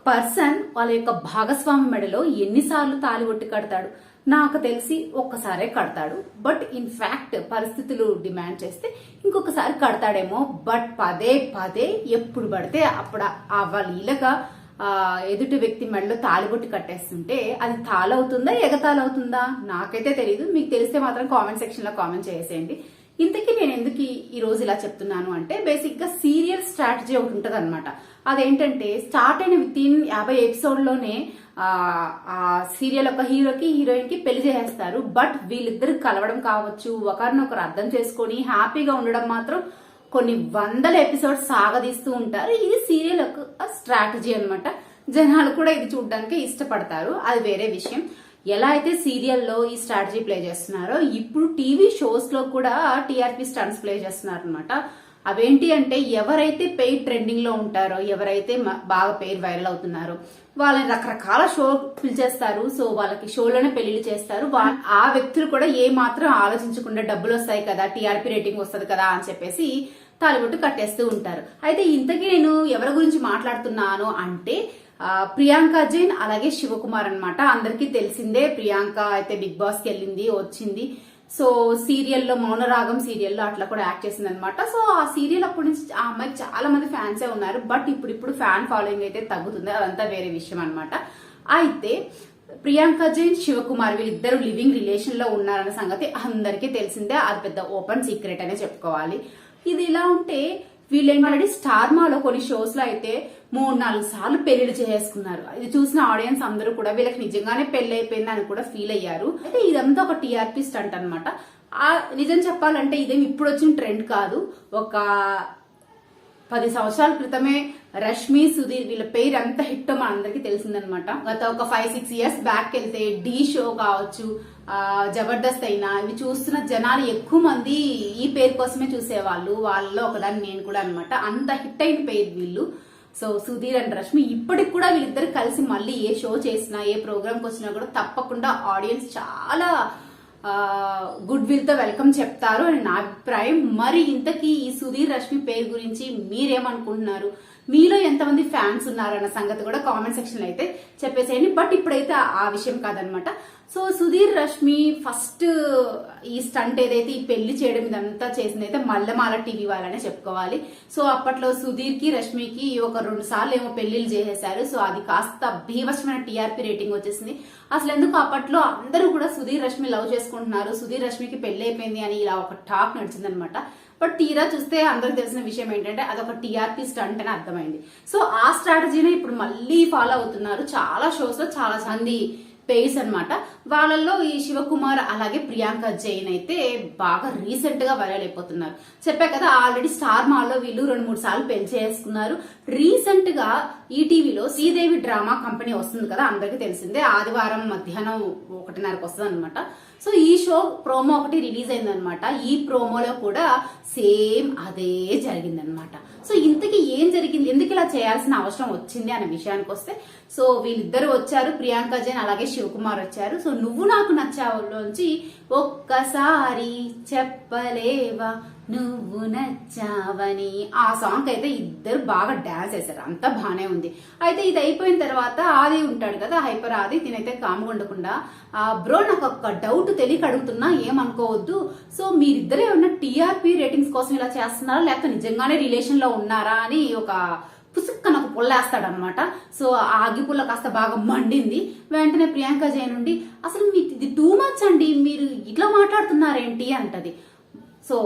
Person వాళ్ళ యొక్క భాగస్వామి మెడలో ఎన్నిసార్లు తాళిబొట్టు కడతాడు? నాకు తెలిసి ఒక్కసారే కడతాడు. బట్ ఇన్ ఫ్యాక్ట్ పరిస్థితులు డిమాండ్ చేస్తే ఇంకొకసారి కడతాడేమో. బట్ పదే పదే ఎప్పుడు పడితే అప్పుడు వాళ్ళ ఎదుటి వ్యక్తి మెడలో తాళిబొట్టు కట్టేస్తుంటే అది తాళవుతుందా ఎగతాళవుతుందా నాకైతే తెలియదు. మీకు తెలిస్తే మాత్రం కామెంట్ సెక్షన్ లో కామెంట్ చేసేయండి. ఇంతకీ నేను ఎందుకు ఈ రోజు ఇలా చెప్తున్నాను అంటే, బేసిక్ గా సీరియల్ స్ట్రాటజీ ఒకటి ఉంటది అనమాట. అదేంటంటే స్టార్ట్ అయిన విత్ ఇన్ 50 ఎపిసోడ్ లోనే ఆ సీరియల్ ఒక హీరోకి హీరోయిన్ కి పెళ్లి చేసేస్తారు. బట్ వీళ్ళిద్దరు కలవడం కావచ్చు, ఒకరినొకరు అర్థం చేసుకొని హ్యాపీగా ఉండడం మాత్రం కొన్ని వందల ఎపిసోడ్స్ సాగదీస్తూ ఉంటారు. ఇది సీరియల్ ఒక స్ట్రాటజీ అనమాట. జనాలు కూడా ఇది చూడడానికి ఇష్టపడతారు, అది వేరే విషయం. ఎలా అయితే సీరియల్లో ఈ స్ట్రాటజీ ప్లే చేస్తున్నారో ఇప్పుడు టీవీ షోస్ లో కూడా టీఆర్పీ స్టంట్స్ ప్లే చేస్తున్నారు అనమాట. అవేంటి అంటే, ఎవరైతే పేరు ట్రెండింగ్ లో ఉంటారో, ఎవరైతే బాగా పేరు వైరల్ అవుతున్నారో వాళ్ళని రకరకాల షో పిలిచేస్తారు. సో వాళ్ళకి షోలోనే పెళ్లిళ్ళు చేస్తారు. ఆ వ్యక్తులు కూడా ఏ మాత్రం ఆలోచించకుండా డబ్బులు వస్తాయి కదా, టీఆర్పీ రేటింగ్ వస్తుంది కదా అని చెప్పేసి తాళిబొట్టు కట్టేస్తూ ఉంటారు. అయితే ఇంతకీ నేను ఎవరి గురించి మాట్లాడుతున్నాను అంటే, ప్రియాంక జైన్ అలాగే శివకుమార్ అన్నమాట. అందరికీ తెలిసిందే, ప్రియాంక అయితే బిగ్ బాస్ కి వెళ్ళింది, వచ్చింది. సో సీరియల్లో మౌనరాగం సీరియల్లో అట్లా కూడా యాక్ట్ చేసింది అనమాట. సో ఆ సీరియల్ అప్పటి నుంచి ఆ అమ్మాయికి చాలా మంది ఫ్యాన్సే ఉన్నారు. బట్ ఇప్పుడు ఫ్యాన్ ఫాలోయింగ్ అయితే తగ్గుతుంది, అదంతా వేరే విషయం అనమాట. అయితే ప్రియాంక జైన్ శివకుమార్ వీళ్ళిద్దరు లివింగ్ రిలేషన్ లో ఉన్నారన్న సంగతి అందరికీ తెలిసిందే. అది పెద్ద ఓపెన్ సీక్రెట్ అనే చెప్పుకోవాలి. ఇది ఇలా ఉంటే వీళ్ళేంటంటే స్టార్ మాలో కొన్ని షోస్ లో అయితే 3-4 సార్లు పెళ్లిళ్ళు చేసుకున్నారు. ఇది చూసిన ఆడియన్స్ అందరూ కూడా వీళ్ళకి నిజంగానే పెళ్లి అయిపోయింది అని కూడా ఫీల్ అయ్యారు. అయితే ఇదంతా ఒక టీఆర్పీ స్టంట్ అనమాట. నిజం చెప్పాలంటే ఇదేమి ఇప్పుడు వచ్చిన ట్రెండ్ కాదు. ఒక 10 సంవత్సరాల క్రితమే రష్మి సుధీర్ వీళ్ళ పేరు ఎంత హిట్ మన అందరికి తెలిసిందనమాట. గత ఒక 5-6 ఇయర్స్ బ్యాక్ వెళ్తే ఢీ షో కావచ్చు, జబర్దస్త్ అయినా ఇవి చూస్తున్న జనాలు ఎక్కువ మంది ఈ పేరు కోసమే చూసేవాళ్ళు. వాళ్ళలో ఒకదాన్ని నేను కూడా అనమాట. అంత హిట్ అయిన పేరు వీళ్ళు. సో సుధీర్ అండ్ రష్మి ఇప్పటికి కూడా వీళ్ళిద్దరు కలిసి మళ్ళీ ఏ షో చేసినా, ఏ ప్రోగ్రామ్కి వచ్చినా కూడా తప్పకుండా ఆడియన్స్ చాలా గుడ్ విల్ తో వెల్కమ్ చెప్తారు అని నా అభిప్రాయం. మరి ఇంతకీ ఈ సుధీర్ రష్మి పేరు గురించి మీరేమనుకుంటున్నారు? మీలో ఎంతమంది ఫ్యాన్స్ ఉన్నారన్న సంగతి కూడా కామెంట్ సెక్షన్ లో అయితే చెప్పేసేయండి. బట్ ఇప్పుడైతే ఆ విషయం కాదనమాట. సో సుధీర్ రష్మి ఫస్ట్ ఈ స్టంట్ ఏదైతే ఈ పెళ్లి చేయడం ఇదంతా చేసింది అయితే మల్లెమాల టీవీ వాళ్ళనే చెప్పుకోవాలి. సో అప్పట్లో సుధీర్ కి రష్మికి ఒక 2 సార్లు ఏమో పెళ్లిళ్ళు చేసేశారు. సో అది కాస్త భీభత్సమైన టీఆర్పీ రేటింగ్ వచ్చేసింది. అసలు ఎందుకు అప్పట్లో అందరూ కూడా సుధీర్ రష్మి లవ్ చేసుకుంటున్నారు, సుధీర్ రష్మికి పెళ్లి అయిపోయింది అని ఇలా ఒక టాక్ నడిచింది అనమాట. బట్ తీరా చూస్తే అందరికి తెలిసిన విషయం ఏంటంటే అదొక టీఆర్పీ స్టంట్ అని అర్థమైంది. సో ఆ స్ట్రాటజీని ఇప్పుడు మళ్ళీ ఫాలో అవుతున్నారు చాలా షోస్ లో చాలా మంది పేర్స్ అనమాట. వాళ్ళల్లో ఈ శివకుమార్ అలాగే ప్రియాంక జైన్ అయితే బాగా రీసెంట్ గా వైరల్ అయిపోతున్నారు. చెప్పా కదా, ఆల్రెడీ స్టార్ మాల్లో వీళ్ళు 2-3 సార్లు పెళ్లి చేసుకున్నారు. రీసెంట్ గా ఈటీవీలో శ్రీదేవి డ్రామా కంపెనీ వస్తుంది కదా, అందరికీ తెలిసిందే. ఆదివారం మధ్యాహ్నం 1:30కి వస్తుంది అనమాట. సో ఈ షో ప్రోమో ఒకటి రిలీజ్ అయిందనమాట. ఈ ప్రోమోలో కూడా సేమ్ అదే జరిగిందనమాట. సో ఇంతకీ ఏం జరిగింది, ఎందుకు ఇలా చేయాల్సిన అవసరం వచ్చింది అనే విషయానికి వస్తే, సో వీళ్ళిద్దరు వచ్చారు, ప్రియాంక జైన్ అలాగే శివకుమార్ వచ్చారు. సో నువ్వు నాకు నచ్చావులోంచి ఒక్కసారి చెప్పలేవా నువ్వు నచ్చావని ఆ సాంగ్ అయితే ఇద్దరు బాగా డాన్స్ చేశారు, అంతా బానే ఉంది. అయితే ఇది అయిపోయిన తర్వాత ఆది ఉంటాడు కదా, హైపర్ ఆది, తినైతే కాముగా ఉండకుండా బ్రో నాకు ఒక డౌట్ తెలియక అడుగుతున్నా, ఏమనుకోవద్దు. సో మీరిద్దరు ఏమన్నా టీఆర్పీ రేటింగ్స్ కోసం ఇలా చేస్తున్నారా లేకపోతే నిజంగానే రిలేషన్ లో ఉన్నారా అని ఒక పుసుక్క నాకు పొల్లేస్తాడనమాట. సో ఆ అగ్గిపుల్ల కాస్త బాగా మండింది. వెంటనే ప్రియాంక జైన్ నుండి అసలు మీకు ఇది టూ మచ్ అండి, మీరు ఇట్లా మాట్లాడుతున్నారేంటి అంటది. సో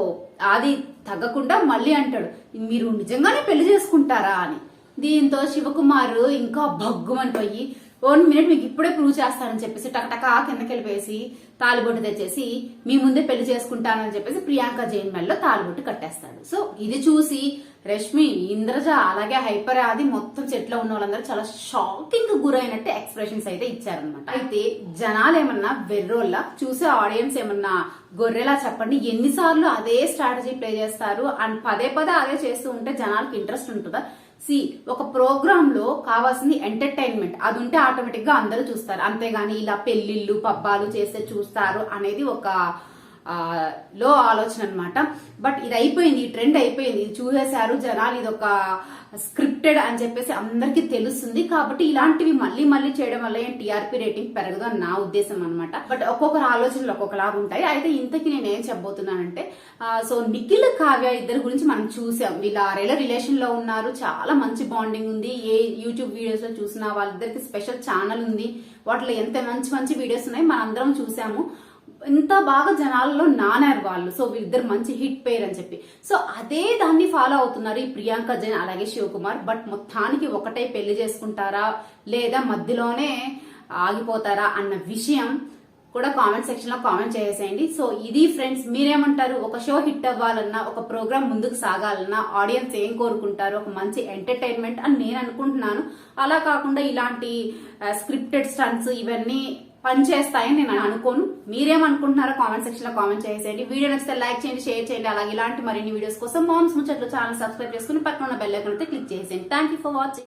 అది తగ్గకుండా మళ్ళీ అంటాడు, మీరు నిజంగానే పెళ్లి చేసుకుంటారా అని. దీంతో శివకుమార్ ఇంకా భగ్గుమని పోయి 1 మినిట్ మీకు ఇప్పుడే ప్రూవ్ చేస్తానని చెప్పేసి టకటకా కిందకి వెళ్ళిపోయేసి తాలిబొట్టు తెచ్చేసి మీ ముందే పెళ్లి చేసుకుంటానని చెప్పేసి ప్రియాంక జైన్ మెల్లో తాలిబొట్టు కట్టేస్తాడు. సో ఇది చూసి రష్మి, ఇంద్రజ అలాగే హైపర్ ఆది మొత్తం చెట్లో ఉన్న వాళ్ళందరూ చాలా షాకింగ్ గురైనట్టు ఎక్స్ప్రెషన్స్ అయితే ఇచ్చారనమాట. అయితే జనాలు ఏమన్నా వెర్రోల్లా, చూసే ఆడియన్స్ ఏమన్నా గొర్రెలా చెప్పండి. ఎన్నిసార్లు అదే స్ట్రాటజీ ప్లే చేస్తారు అండ్ పదే అదే చేస్తూ ఉంటే జనాలకు ఇంట్రెస్ట్ ఉంటుందా? ఒక ప్రోగ్రామ్ లో కావాల్సింది ఎంటర్టైన్మెంట్, అది ఉంటే ఆటోమేటిక్ గా అందరూ చూస్తారు. అంతేగాని ఇలా పెళ్లిళ్ళు పబ్బాలు చేస్తే చూస్తారు అనేది ఒక లో ఆలోచన అనమాట. బట్ ఇది అయిపోయింది, ఈ ట్రెండ్ అయిపోయింది, ఇది చూసేశారు జనాలు, ఇది ఒక స్క్రిప్టెడ్ అని చెప్పేసి అందరికీ తెలుస్తుంది. కాబట్టి ఇలాంటివి మళ్ళీ మళ్ళీ చేయడం వల్ల టీఆర్పీ రేటింగ్ పెరగదు అని నా ఉద్దేశం అనమాట. బట్ ఒక్కొక్కరు ఆలోచనలు ఒక్కొక్కలాగా ఉంటాయి. అయితే ఇంతకీ నేను ఏం చెప్పబోతున్నానంటే, సో నిఖిల్ కావ్య ఇద్దరి గురించి మనం చూసాం. వీళ్ళు 6 ఏళ్ల రిలేషన్ లో ఉన్నారు, చాలా మంచి బాండింగ్ ఉంది. ఏ యూట్యూబ్ వీడియోస్ లో చూసినా వాళ్ళిద్దరికి స్పెషల్ ఛానల్ ఉంది, వాటిలో ఎంత మంచి మంచి వీడియోస్ ఉన్నాయి మనందరం చూసాము. ఇంత బాగా జనాల్లో నానారు వాళ్ళు. సో వీళ్ళిద్దరు మంచి హిట్ పేర్ అని చెప్పి, సో అదే దాన్ని ఫాలో అవుతున్నారు ఈ ప్రియాంక జైన్ అలాగే శివకుమార్. బట్ మొత్తానికి ఒకటే పెళ్లి చేసుకుంటారా లేదా మధ్యలోనే ఆగిపోతారా అన్న విషయం కూడా కామెంట్ సెక్షన్ లో కామెంట్ చేసేయండి. సో ఇది ఫ్రెండ్స్, మీరేమంటారు? ఒక షో హిట్ అవ్వాలన్నా, ఒక ప్రోగ్రామ్ ముందుకు సాగాలన్నా ఆడియన్స్ ఏం కోరుకుంటారు? ఒక మంచి ఎంటర్టైన్మెంట్ అని నేను అనుకుంటున్నాను. అలా కాకుండా ఇలాంటి స్క్రిప్టెడ్ స్టంట్స్ ఇవన్నీ పనిచేస్తాయని నేను అనుకోను. మీరేమనుకుంటున్నారో కామెంట్ సెక్షన్ లో కామెంట్ చేసేయండి. వీడియో నచ్చితే లైక్ చేయండి, షేర్ చేయండి. అలాగే ఇలాంటి మరిన్ని వీడియోస్ కోసం మామ్స్ ముచ్చట్లు ఛానల్ సబ్స్క్రైబ్ చేసుకుని పక్కన ఉన్న బెల్ ఐకాన్ అయితే క్లిక్ చేసేయండి. Thank you for watching.